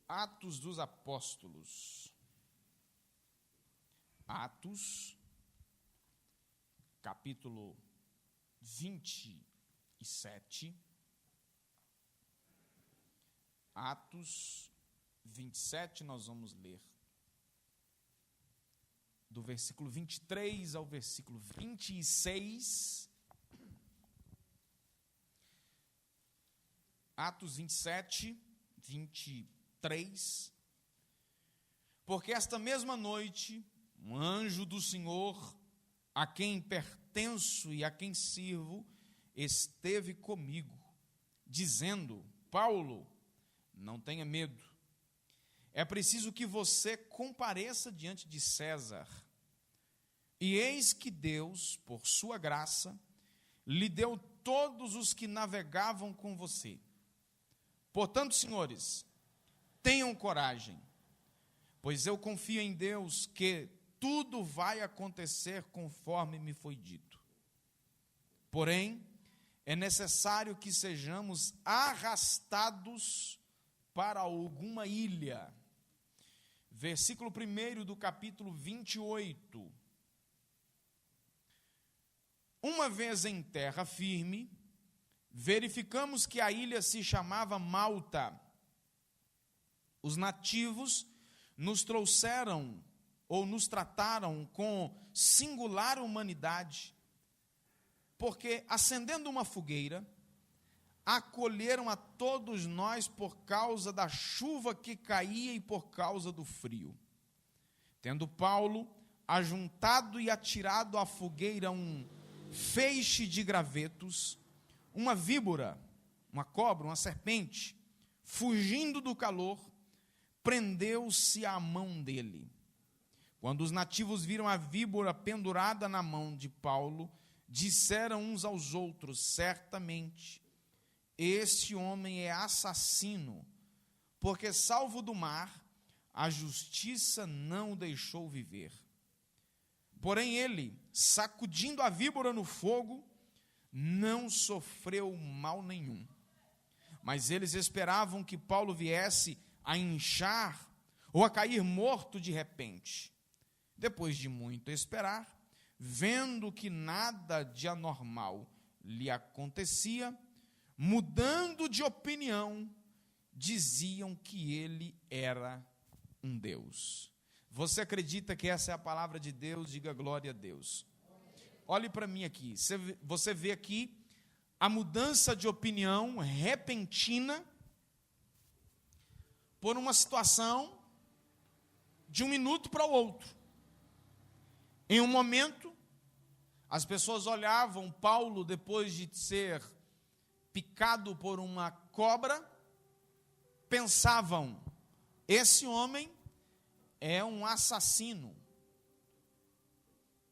Atos dos Apóstolos. Atos, capítulo 27. Atos 27, nós vamos ler do versículo 23 ao versículo 26. Atos 27, 23. Porque esta mesma noite, um anjo do Senhor, a quem pertenço e a quem sirvo, esteve comigo, dizendo: Paulo, não tenha medo. É preciso que você compareça diante de César. E eis que Deus, por sua graça, lhe deu todos os que navegavam com você. Portanto, senhores, tenham coragem, pois eu confio em Deus que tudo vai acontecer conforme me foi dito. Porém, é necessário que sejamos arrastados para alguma ilha. Versículo 1 do capítulo 28. Uma vez em terra firme, verificamos que a ilha se chamava Malta. Os nativos nos trouxeram ou nos trataram com singular humanidade, porque, acendendo uma fogueira, acolheram a todos nós por causa da chuva que caía e por causa do frio. Tendo Paulo ajuntado e atirado à fogueira um feixe de gravetos, uma víbora, uma cobra, uma serpente, fugindo do calor, prendeu-se à mão dele. Quando os nativos viram a víbora pendurada na mão de Paulo, disseram uns aos outros: certamente, este homem é assassino, porque, salvo do mar, a justiça não o deixou viver. Porém ele, sacudindo a víbora no fogo, não sofreu mal nenhum. Mas eles esperavam que Paulo viesse a inchar ou a cair morto de repente. Depois de muito esperar, vendo que nada de anormal lhe acontecia, mudando de opinião, diziam que ele era um Deus. Você acredita que essa é a palavra de Deus? Diga glória a Deus. Olhe para mim aqui. Você vê aqui a mudança de opinião repentina por uma situação de um minuto para o outro. Em um momento, as pessoas olhavam Paulo depois de ser picado por uma cobra, pensavam: esse homem é um assassino.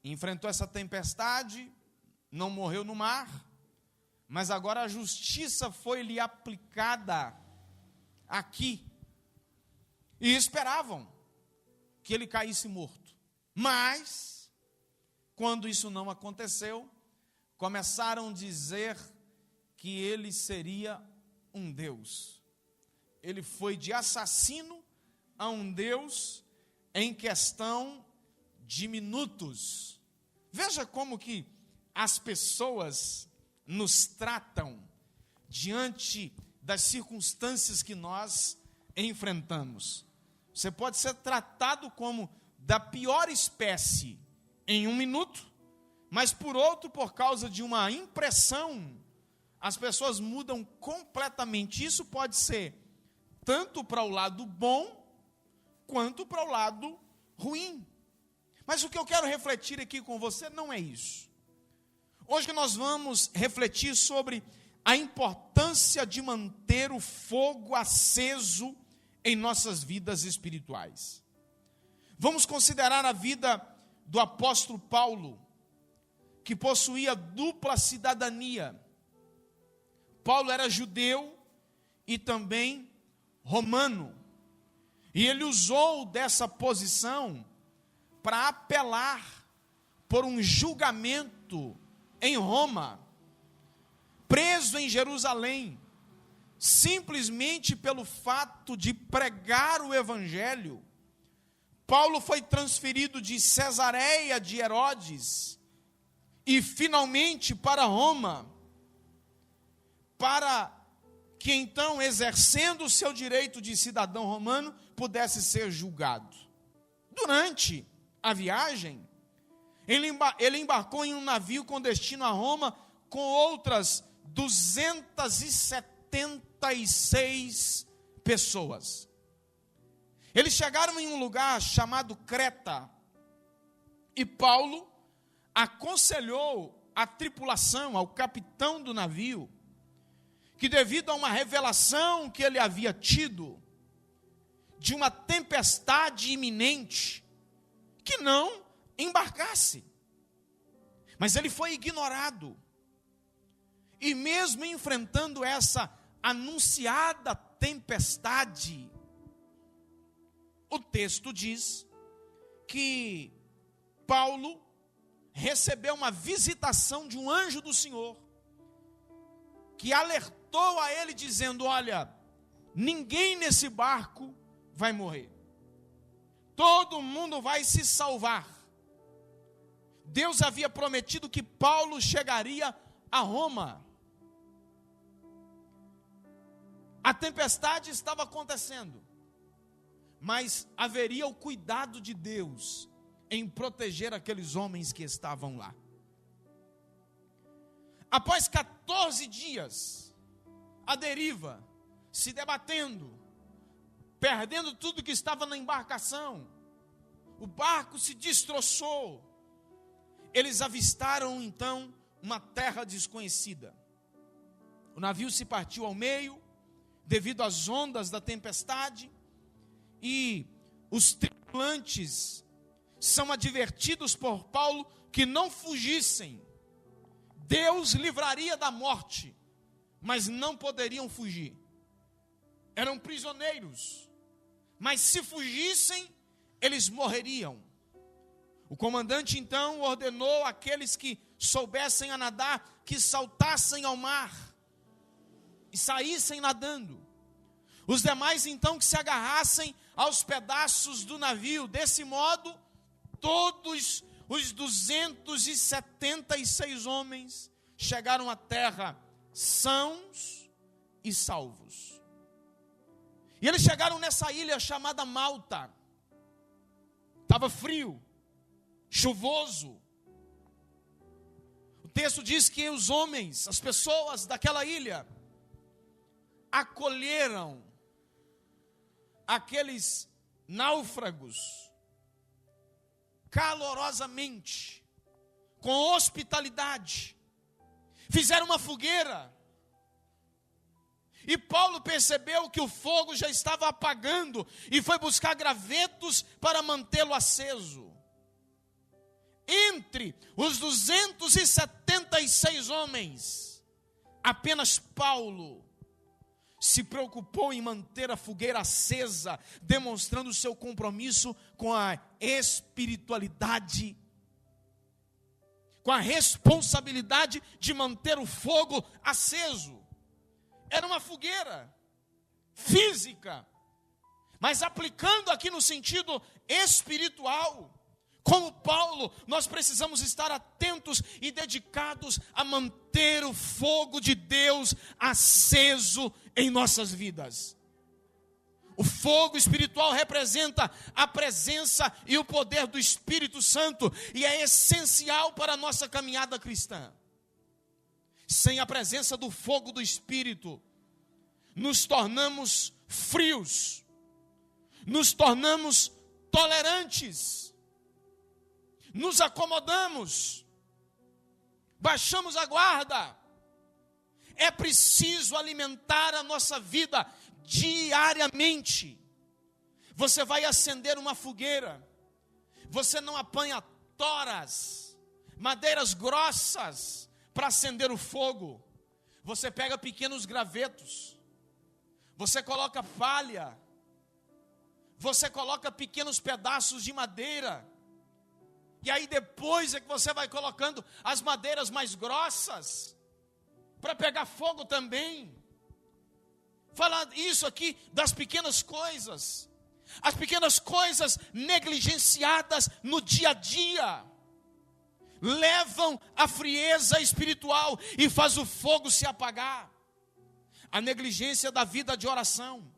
Enfrentou essa tempestade, não morreu no mar, mas agora a justiça foi-lhe aplicada aqui. E esperavam que ele caísse morto. Mas, quando isso não aconteceu, começaram a dizer que ele seria um Deus. Ele foi de assassino a um Deus em questão de minutos. Veja como que as pessoas nos tratam diante das circunstâncias que nós enfrentamos. Você pode ser tratado como da pior espécie em um minuto, mas por outro, por causa de uma impressão, as pessoas mudam completamente. Isso pode ser tanto para o lado bom, quanto para o lado ruim. Mas o que eu quero refletir aqui com você não é isso. Hoje nós vamos refletir sobre a importância de manter o fogo aceso em nossas vidas espirituais. Vamos considerar a vida do apóstolo Paulo, que possuía dupla cidadania. Paulo era judeu e também romano. E ele usou dessa posição para apelar por um julgamento em Roma, preso em Jerusalém, simplesmente pelo fato de pregar o evangelho, Paulo foi transferido de Cesareia de Herodes e finalmente para Roma, para que então, exercendo o seu direito de cidadão romano, pudesse ser julgado. Durante a viagem, ele embarcou em um navio com destino a Roma, com outras 276 pessoas. Eles chegaram em um lugar chamado Creta, e Paulo aconselhou a tripulação, ao capitão do navio, que devido a uma revelação que ele havia tido, de uma tempestade iminente, que não embarcasse. Mas ele foi ignorado. E mesmo enfrentando essa anunciada tempestade, o texto diz que Paulo recebeu uma visitação de um anjo do Senhor, que alertou a ele dizendo: olha, ninguém nesse barco vai morrer, todo mundo vai se salvar. Deus havia prometido que Paulo chegaria a Roma. A tempestade estava acontecendo, mas haveria o cuidado de Deus em proteger aqueles homens que estavam lá. Após 14 dias, a deriva, se debatendo, perdendo tudo que estava na embarcação, o barco se destroçou. Eles avistaram então uma terra desconhecida. O navio se partiu ao meio, devido às ondas da tempestade, e os tripulantes são advertidos por Paulo que não fugissem. Deus livraria da morte, mas não poderiam fugir. Eram prisioneiros, mas se fugissem, eles morreriam. O comandante então ordenou àqueles que soubessem a nadar, que saltassem ao mar e saíssem nadando. Os demais então que se agarrassem aos pedaços do navio. Desse modo, todos os 276 homens chegaram à terra sãos e salvos. E eles chegaram nessa ilha chamada Malta. Estava frio, chuvoso. O texto diz que os homens, as pessoas daquela ilha, acolheram aqueles náufragos calorosamente, com hospitalidade. Fizeram uma fogueira. E Paulo percebeu que o fogo já estava apagando e foi buscar gravetos para mantê-lo aceso. Entre os 276 homens, apenas Paulo se preocupou em manter a fogueira acesa, demonstrando seu compromisso com a espiritualidade, com a responsabilidade de manter o fogo aceso. Era uma fogueira física, mas aplicando aqui no sentido espiritual. Como Paulo, nós precisamos estar atentos e dedicados a manter o fogo de Deus aceso em nossas vidas. O fogo espiritual representa a presença e o poder do Espírito Santo e é essencial para a nossa caminhada cristã. Sem a presença do fogo do Espírito, nos tornamos frios, nos tornamos tolerantes, nos acomodamos, baixamos a guarda. É preciso alimentar a nossa vida diariamente. Você vai acender uma fogueira, você não apanha toras, madeiras grossas para acender o fogo. Você pega pequenos gravetos, você coloca palha, você coloca pequenos pedaços de madeira, e aí depois é que você vai colocando as madeiras mais grossas, para pegar fogo também. fala isso aqui das pequenas coisas. As pequenas coisas negligenciadas no dia a dia levam à frieza espiritual e faz o fogo se apagar. A negligência da vida de oração,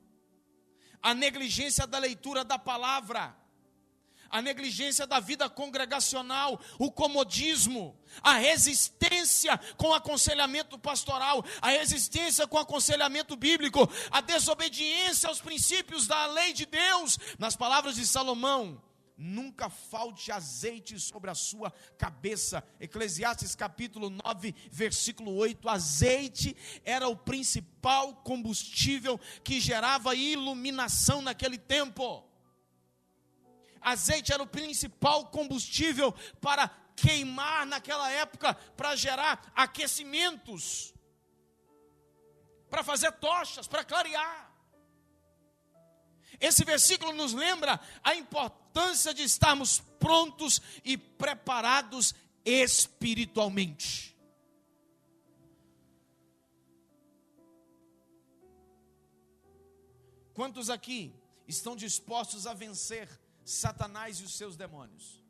a negligência da leitura da palavra, a negligência da vida congregacional, o comodismo, a resistência com o aconselhamento pastoral, a resistência com o aconselhamento bíblico, a desobediência aos princípios da lei de Deus. Nas palavras de Salomão, nunca falte azeite sobre a sua cabeça. Eclesiastes capítulo 9, versículo 8. Azeite era o principal combustível que gerava iluminação naquele tempo. Azeite era o principal combustível para queimar naquela época, para gerar aquecimentos, para fazer tochas, para clarear. Esse versículo nos lembra a importância de estarmos prontos e preparados espiritualmente. Quantos aqui estão dispostos a vencer Satanás e os seus demônios?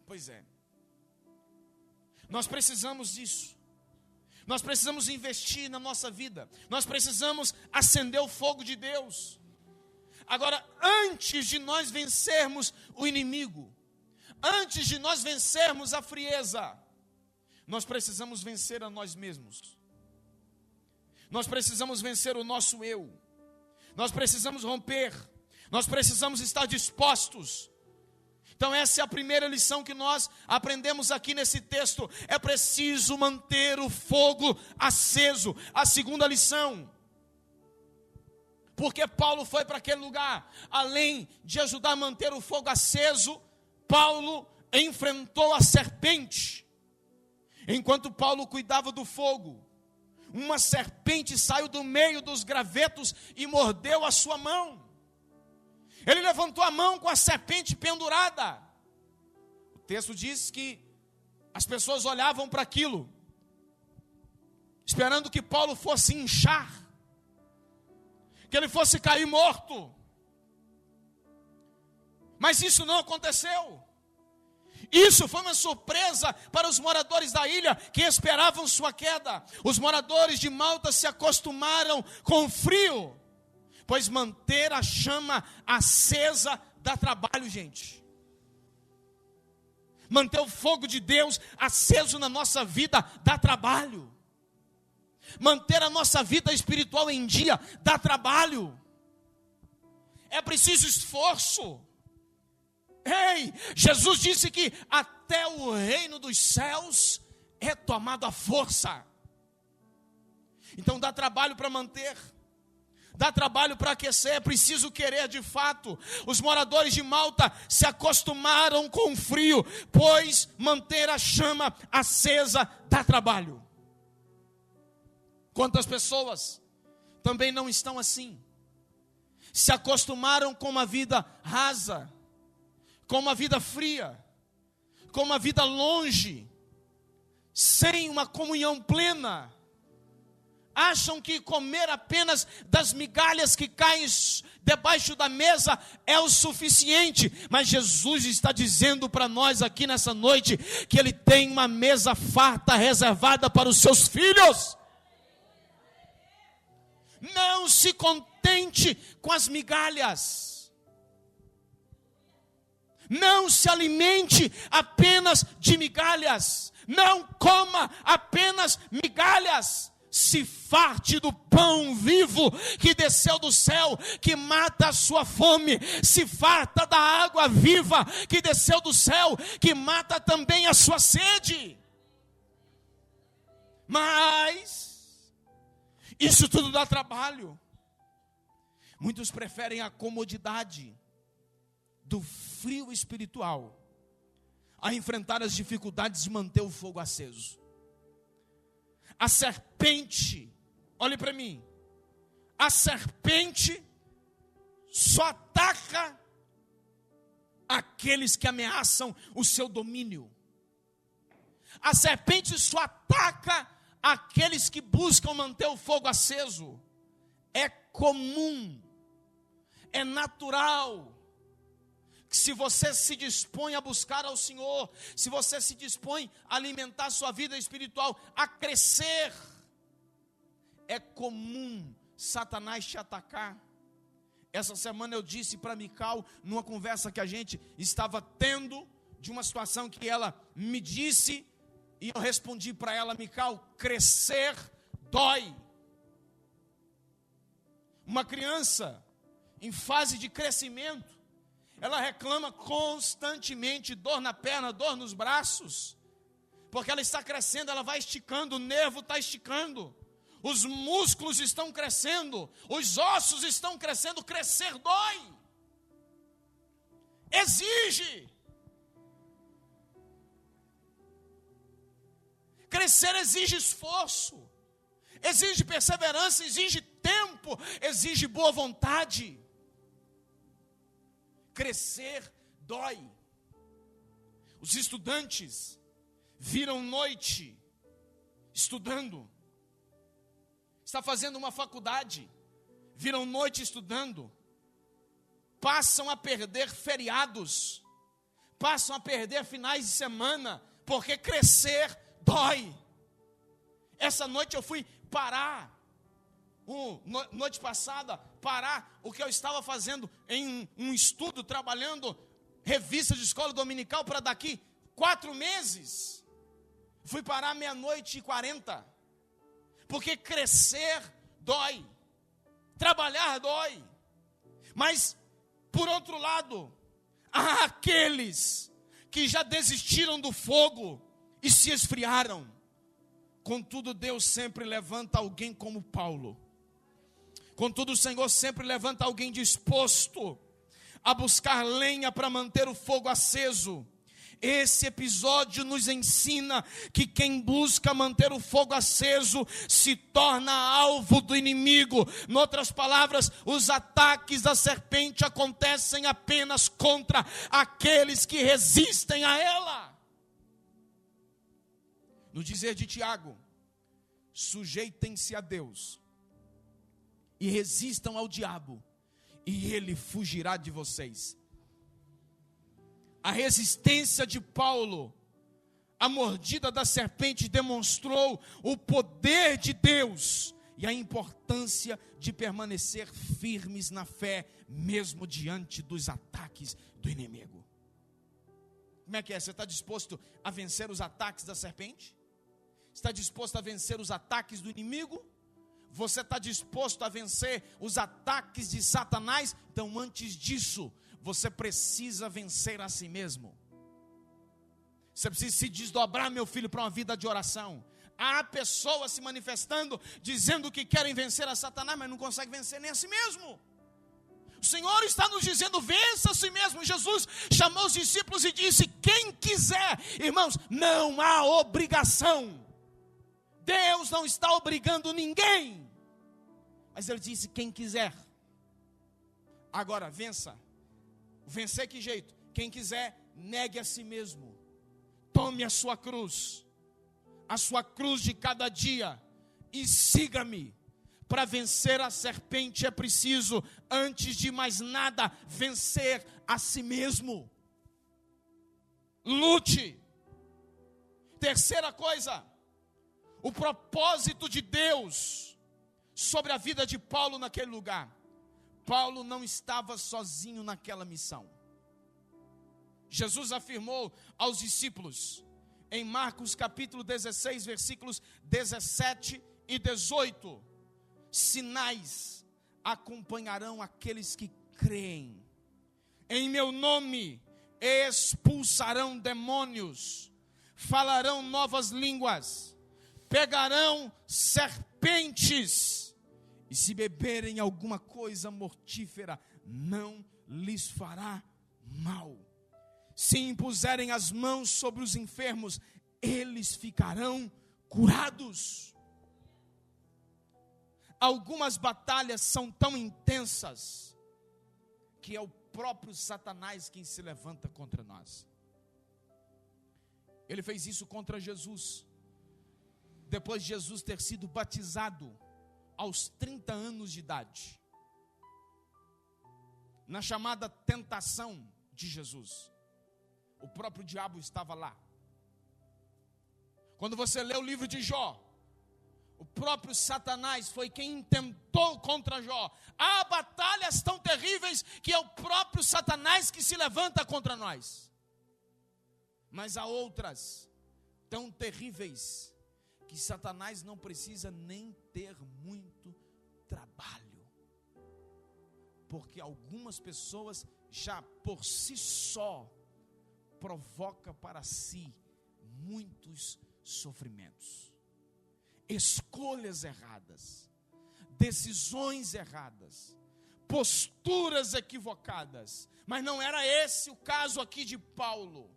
Pois é. Nós precisamos disso. Nós precisamos investir na nossa vida. Nós precisamos acender o fogo de Deus. Agora, antes de nós vencermos o inimigo, antes de nós vencermos a frieza, nós precisamos vencer a nós mesmos. Nós precisamos vencer o nosso eu. Nós precisamos romper, nós precisamos estar dispostos. Então essa é a primeira lição que nós aprendemos aqui nesse texto. É preciso manter o fogo aceso. A segunda lição, porque Paulo foi para aquele lugar, além de ajudar a manter o fogo aceso, Paulo enfrentou a serpente. Enquanto Paulo cuidava do fogo, uma serpente saiu do meio dos gravetos e mordeu a sua mão. Ele levantou a mão com a serpente pendurada. O texto diz que as pessoas olhavam para aquilo, esperando que Paulo fosse inchar, que ele fosse cair morto. Mas isso não aconteceu. Isso foi uma surpresa para os moradores da ilha que esperavam sua queda. Os moradores de Malta se acostumaram com o frio, pois manter a chama acesa dá trabalho, gente. Manter o fogo de Deus aceso na nossa vida dá trabalho. Manter a nossa vida espiritual em dia dá trabalho. É preciso esforço. Ei, Jesus disse que até o reino dos céus é tomado à força. Então dá trabalho para manter, dá trabalho para aquecer, é preciso querer de fato. Os moradores de Malta se acostumaram com o frio, pois manter a chama acesa dá trabalho. Quantas pessoas também não estão assim? Se acostumaram com uma vida rasa, com uma vida fria, com uma vida longe, sem uma comunhão plena. Acham que comer apenas das migalhas que caem debaixo da mesa é o suficiente. Mas Jesus está dizendo para nós aqui nessa noite que Ele tem uma mesa farta reservada para os seus filhos. Não se contente com as migalhas. Não se alimente apenas de migalhas. Não coma apenas migalhas. Se farte do pão vivo que desceu do céu, que mata a sua fome. Se farta da água viva que desceu do céu, que mata também a sua sede. Mas isso tudo dá trabalho. Muitos preferem a comodidade do frio espiritual a enfrentar as dificuldades de manter o fogo aceso. A serpente, olhe para mim, a serpente só ataca aqueles que ameaçam o seu domínio. A serpente só ataca aqueles que buscam manter o fogo aceso. É comum, é natural, que se você se dispõe a buscar ao Senhor, se você se dispõe a alimentar a sua vida espiritual, a crescer, é comum Satanás te atacar. Essa semana eu disse para Mical, numa conversa que a gente estava tendo, de uma situação que ela me disse, e eu respondi para ela: Mical, crescer dói. Uma criança em fase de crescimento, ela reclama constantemente dor na perna, dor nos braços, porque ela está crescendo, ela vai esticando, o nervo está esticando, os músculos estão crescendo, os ossos estão crescendo. Crescer dói, exige. Crescer exige esforço, exige perseverança, exige tempo, exige boa vontade. Crescer dói. Os estudantes viram noite estudando. Está fazendo uma faculdade, viram noite estudando. Passam a perder feriados, passam a perder finais de semana, porque crescer dói. Essa noite eu fui parar, noite passada, parar o que eu estava fazendo em um estudo, trabalhando revista de escola dominical para daqui 4 meses. Fui parar 00:40, porque crescer dói, trabalhar dói. Mas, por outro lado, há aqueles que já desistiram do fogo e se esfriaram. Contudo, Deus sempre levanta alguém como Paulo. Contudo, o Senhor sempre levanta alguém disposto a buscar lenha para manter o fogo aceso. Esse episódio nos ensina que quem busca manter o fogo aceso se torna alvo do inimigo. Em outras palavras, os ataques da serpente acontecem apenas contra aqueles que resistem a ela. No dizer de Tiago: sujeitem-se a Deus e resistam ao diabo, e ele fugirá de vocês. A resistência de Paulo à mordida da serpente demonstrou o poder de Deus e a importância de permanecer firmes na fé, mesmo diante dos ataques do inimigo. Como é que é? Você está disposto a vencer os ataques da serpente? Está disposto a vencer os ataques do inimigo? Você está disposto a vencer os ataques de Satanás? Então, antes disso, você precisa vencer a si mesmo. Você precisa se desdobrar, meu filho, para uma vida de oração. Há pessoas se manifestando, dizendo que querem vencer a Satanás, mas não conseguem vencer nem a si mesmo. O Senhor está nos dizendo: vença a si mesmo. Jesus chamou os discípulos e disse: quem quiser. Irmãos, não há obrigação. Deus não está obrigando ninguém, mas Ele disse: quem quiser. Agora, vença. Vencer que jeito? Quem quiser, negue a si mesmo. Tome a sua cruz de cada dia, e siga-me. Para vencer a serpente é preciso, antes de mais nada, vencer a si mesmo. Lute. Terceira coisa, o propósito de Deus sobre a vida de Paulo naquele lugar. Paulo não estava sozinho naquela missão. Jesus afirmou aos discípulos, em Marcos capítulo 16, versículos 17 e 18, sinais acompanharão aqueles que creem. Em meu nome expulsarão demônios, falarão novas línguas, pegarão serpentes, e se beberem alguma coisa mortífera, não lhes fará mal. Se impuserem as mãos sobre os enfermos, eles ficarão curados. Algumas batalhas são tão intensas que é o próprio Satanás quem se levanta contra nós. Ele fez isso contra Jesus. depois de Jesus ter sido batizado aos 30 anos de idade, na chamada tentação de Jesus, o próprio diabo estava lá. Quando você lê o livro de Jó, o próprio Satanás foi quem intentou contra Jó. Há batalhas tão terríveis que é o próprio Satanás que se levanta contra nós. Mas há outras tão terríveis que Satanás não precisa nem ter muito trabalho. Porque algumas pessoas já por si só provoca para si muitos sofrimentos. Escolhas erradas, decisões erradas, posturas equivocadas. Mas não era esse o caso aqui de Paulo.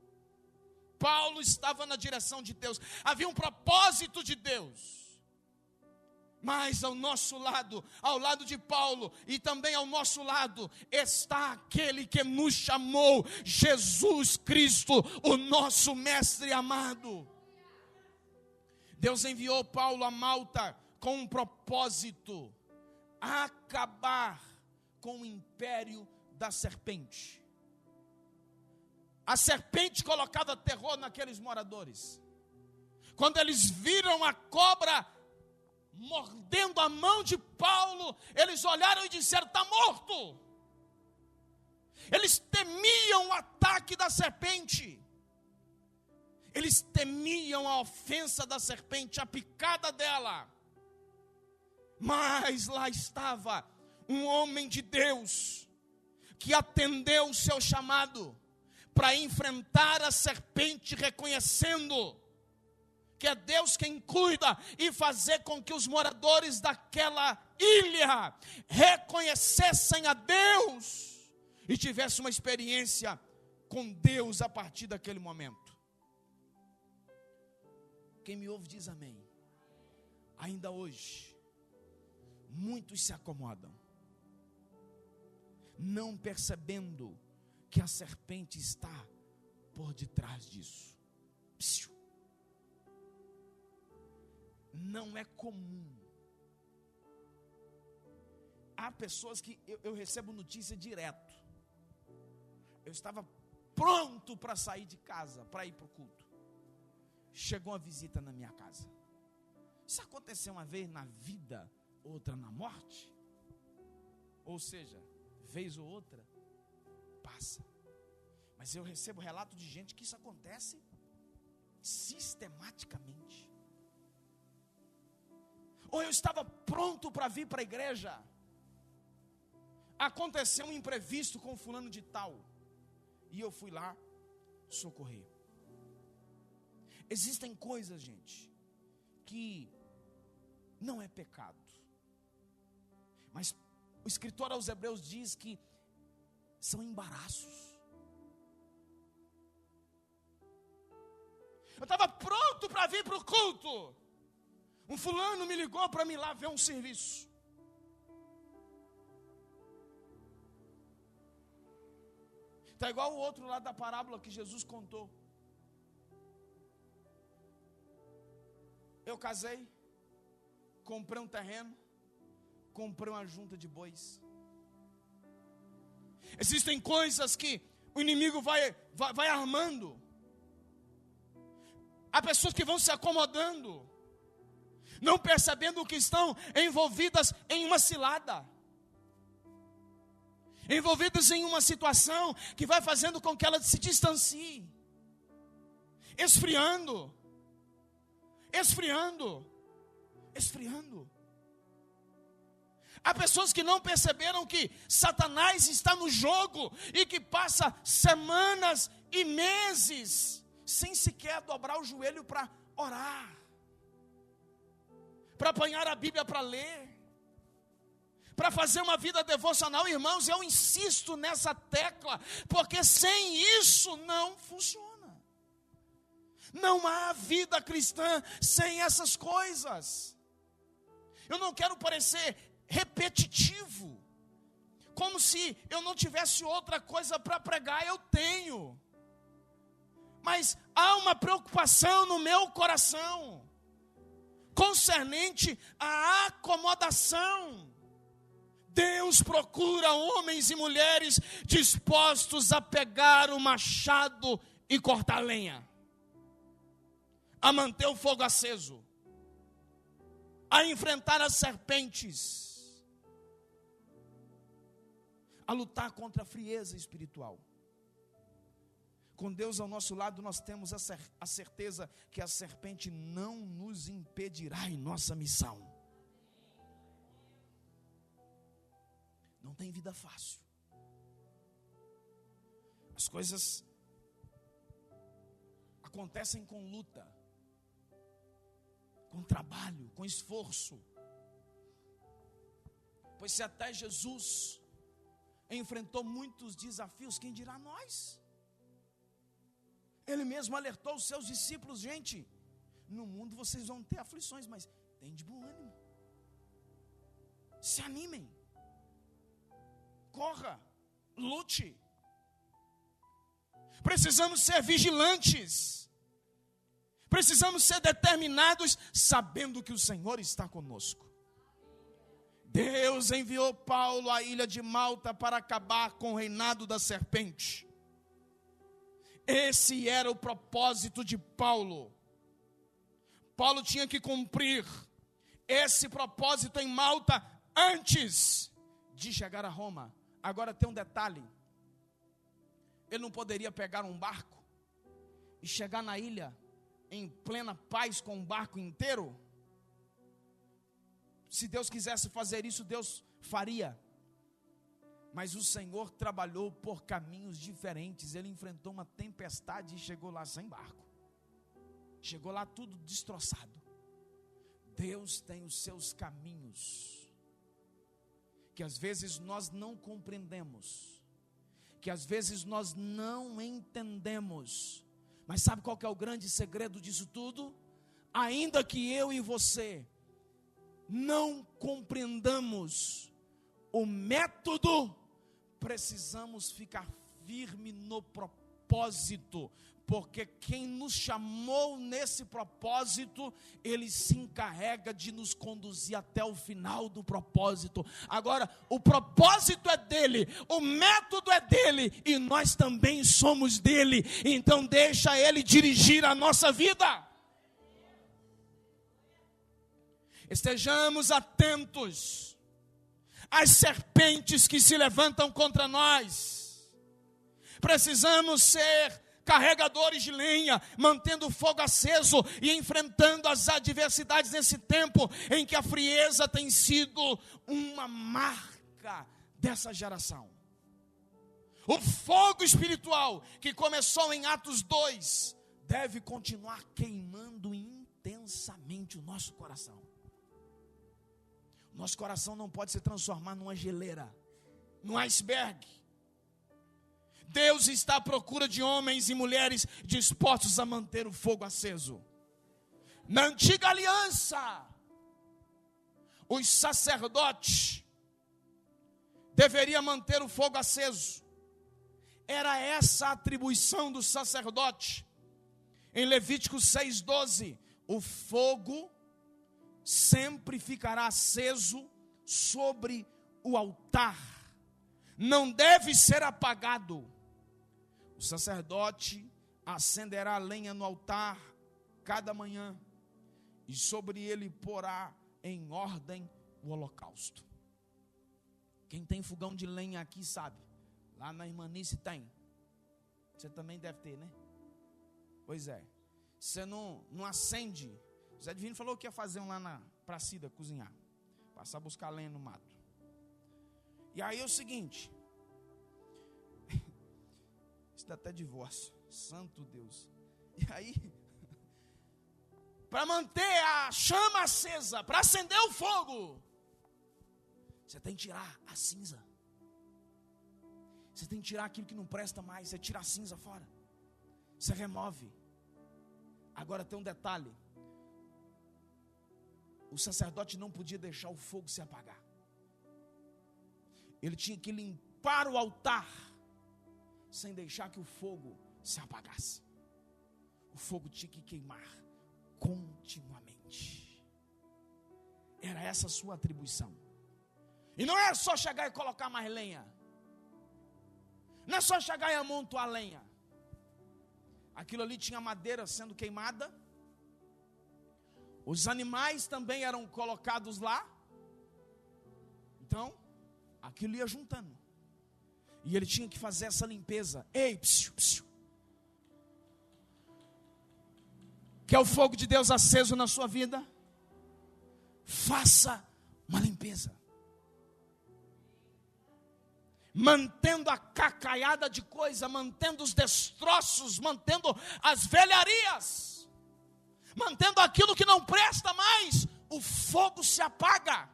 Paulo estava na direção de Deus, havia um propósito de Deus. Mas ao nosso lado, ao lado de Paulo e também ao nosso lado, está aquele que nos chamou, Jesus Cristo, o nosso mestre amado. Deus enviou Paulo a Malta com um propósito: acabar com o império da serpente. A serpente colocava terror naqueles moradores. Quando eles viram a cobra mordendo a mão de Paulo, eles olharam e disseram: está morto. Eles temiam o ataque da serpente. Eles temiam a ofensa da serpente, a picada dela. Mas lá estava um homem de Deus que atendeu o seu chamado para enfrentar a serpente, reconhecendo que é Deus quem cuida, e fazer com que os moradores daquela ilha reconhecessem a Deus e tivessem uma experiência com Deus a partir daquele momento. Quem me ouve diz amém. Ainda hoje, muitos se acomodam, não percebendo que a serpente está por detrás disso. Psiu. Não é comum. Há pessoas que eu recebo notícia direto. Eu estava pronto para sair de casa, para ir para o culto. Chegou uma visita na minha casa. Isso aconteceu uma vez na vida, outra na morte. Ou seja, vez ou outra, passa. Mas eu recebo relato de gente que isso acontece sistematicamente. Ou eu estava pronto para vir para a igreja, aconteceu um imprevisto com fulano de tal, e eu fui lá socorrer. Existem coisas, gente, que não é pecado, mas o escritor aos Hebreus diz que são embaraços. Eu estava pronto para vir para o culto, um fulano me ligou para me ir lá ver um serviço. Está igual o outro lado da parábola que Jesus contou. Eu casei, comprei um terreno, comprei uma junta de bois. Existem coisas que o inimigo vai armando. Há pessoas que vão se acomodando, não percebendo que estão envolvidas em uma cilada, envolvidas em uma situação que vai fazendo com que ela se distancie, esfriando. Há pessoas que não perceberam que Satanás está no jogo e que passa semanas e meses sem sequer dobrar o joelho para orar, para apanhar a Bíblia para ler, para fazer uma vida devocional. Irmãos, eu insisto nessa tecla, porque sem isso não funciona. Não há vida cristã sem essas coisas. Eu não quero parecer repetitivo, como se eu não tivesse outra coisa para pregar. Eu tenho, mas há uma preocupação no meu coração, concernente à acomodação. Deus procura homens e mulheres dispostos a pegar o machado e cortar lenha, a manter o fogo aceso, a enfrentar as serpentes, a lutar contra a frieza espiritual. Com Deus ao nosso lado, nós temos a certeza que a serpente não nos impedirá em nossa missão. Não tem vida fácil. As coisas acontecem com luta, com trabalho, com esforço. Pois se até Jesus enfrentou muitos desafios, quem dirá nós? Ele mesmo alertou os seus discípulos: gente, no mundo vocês vão ter aflições, mas tem de bom ânimo. Se animem. Corra, lute. Precisamos ser vigilantes. Precisamos ser determinados, sabendo que o Senhor está conosco. Deus enviou Paulo à ilha de Malta para acabar com o reinado da serpente. Esse era o propósito de Paulo. Paulo tinha que cumprir esse propósito em Malta antes de chegar a Roma. Agora tem um detalhe: ele não poderia pegar um barco e chegar na ilha em plena paz com um barco inteiro. Se Deus quisesse fazer isso, Deus faria. Mas o Senhor trabalhou por caminhos diferentes. Ele enfrentou uma tempestade e chegou lá sem barco. Chegou lá tudo destroçado. Deus tem os seus caminhos, que às vezes nós não compreendemos, que às vezes nós não entendemos. Mas sabe qual que é o grande segredo disso tudo? Ainda que eu e você não compreendamos o método, precisamos ficar firme no propósito, porque quem nos chamou nesse propósito, Ele se encarrega de nos conduzir até o final do propósito. Agora, o propósito é dele, o método é dele, e nós também somos dele. Então deixa Ele dirigir a nossa vida. Estejamos atentos às serpentes que se levantam contra nós. Precisamos ser carregadores de lenha, mantendo o fogo aceso e enfrentando as adversidades nesse tempo em que a frieza tem sido uma marca dessa geração. O fogo espiritual que começou em Atos 2 deve continuar queimando intensamente o nosso coração. Nosso coração não pode se transformar numa geleira, num iceberg. Deus está à procura de homens e mulheres dispostos a manter o fogo aceso. Na antiga aliança, os sacerdotes deveriam manter o fogo aceso. Era essa a atribuição do sacerdote. Em Levítico 6:12, o fogo sempre ficará aceso sobre o altar. Não deve ser apagado. O sacerdote acenderá a lenha no altar cada manhã, e sobre ele porá em ordem o holocausto. Quem tem fogão de lenha aqui sabe. Lá na Irmanice tem. Você também deve ter, né? Pois é. Você não acende. O Zé Divino falou que ia fazer um lá na Pracida, cozinhar. Passar a buscar lenha no mato. E aí é o seguinte. Isso dá até divórcio. Santo Deus. E aí, para manter a chama acesa, para acender o fogo, você tem que tirar a cinza. Você tem que tirar aquilo que não presta mais. Você tira a cinza fora. Você remove. Agora tem um detalhe. O sacerdote não podia deixar o fogo se apagar. Ele tinha que limpar o altar sem deixar que o fogo se apagasse. O fogo tinha que queimar continuamente. Era essa a sua atribuição. E não é só chegar e colocar mais lenha. Não é só chegar e amontoar lenha. Aquilo ali tinha madeira sendo queimada. Os animais também eram colocados lá. Então, aquilo ia juntando. E ele tinha que fazer essa limpeza. Ei, psiu, psiu. Quer o fogo de Deus aceso na sua vida? Faça uma limpeza. Mantendo a cacaiada de coisa, mantendo os destroços, mantendo as velharias, mantendo aquilo que não presta mais, o fogo se apaga.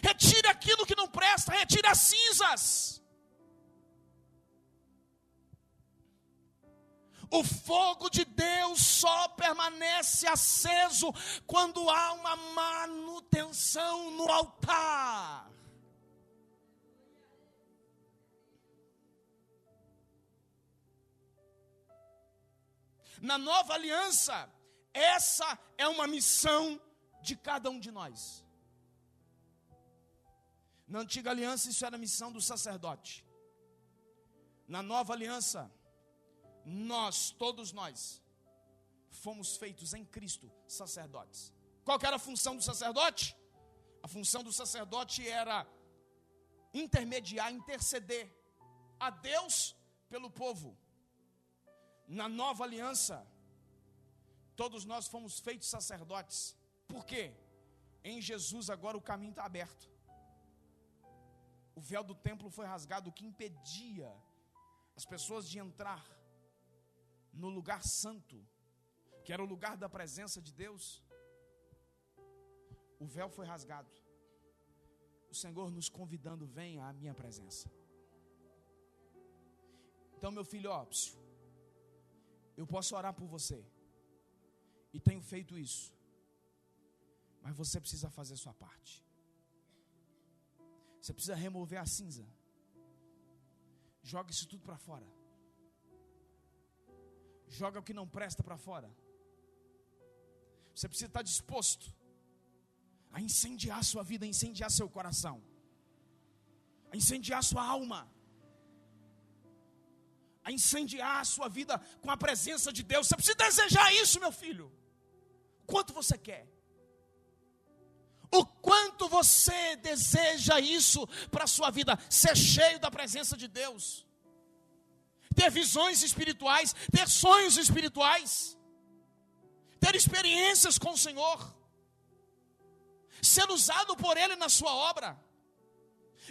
Retire aquilo que não presta, retire as cinzas. O fogo de Deus só permanece aceso quando há uma manutenção no altar. Na nova aliança, essa é uma missão de cada um de nós. Na antiga aliança, isso era a missão do sacerdote. Na nova aliança, todos nós, fomos feitos em Cristo sacerdotes. Qual que era a função do sacerdote? A função do sacerdote era intermediar, interceder a Deus pelo povo. Na nova aliança, todos nós fomos feitos sacerdotes. Por quê? Em Jesus agora o caminho está aberto. O véu do templo foi rasgado, o que impedia as pessoas de entrar no lugar santo, que era o lugar da presença de Deus. O véu foi rasgado. O Senhor nos convidando, venha à minha presença. Então, meu filho, eu posso orar por você, e tenho feito isso, mas você precisa fazer sua parte. Você precisa remover a cinza. Joga isso tudo para fora. Joga o que não presta para fora. Você precisa estar disposto a incendiar a sua vida, a incendiar seu coração, a incendiar sua alma, a incendiar a sua vida com a presença de Deus. Você precisa desejar isso, meu filho. Quanto você quer? O quanto você deseja isso para a sua vida? Ser cheio da presença de Deus, ter visões espirituais, ter sonhos espirituais, ter experiências com o Senhor, ser usado por Ele na sua obra,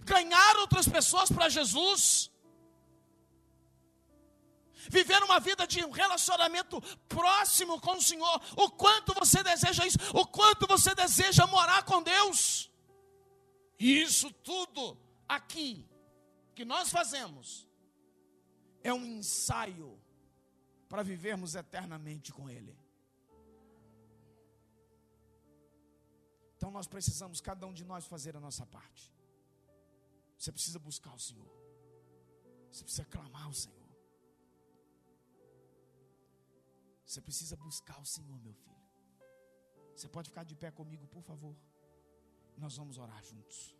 ganhar outras pessoas para Jesus, viver uma vida de um relacionamento próximo com o Senhor. O quanto você deseja isso, o quanto você deseja morar com Deus. E isso tudo aqui que nós fazemos é um ensaio para vivermos eternamente com Ele. Então nós precisamos, cada um de nós, fazer a nossa parte. Você precisa buscar o Senhor. Você precisa clamar ao Senhor. Você precisa buscar o Senhor, meu filho. Você pode ficar de pé comigo, por favor? Nós vamos orar juntos.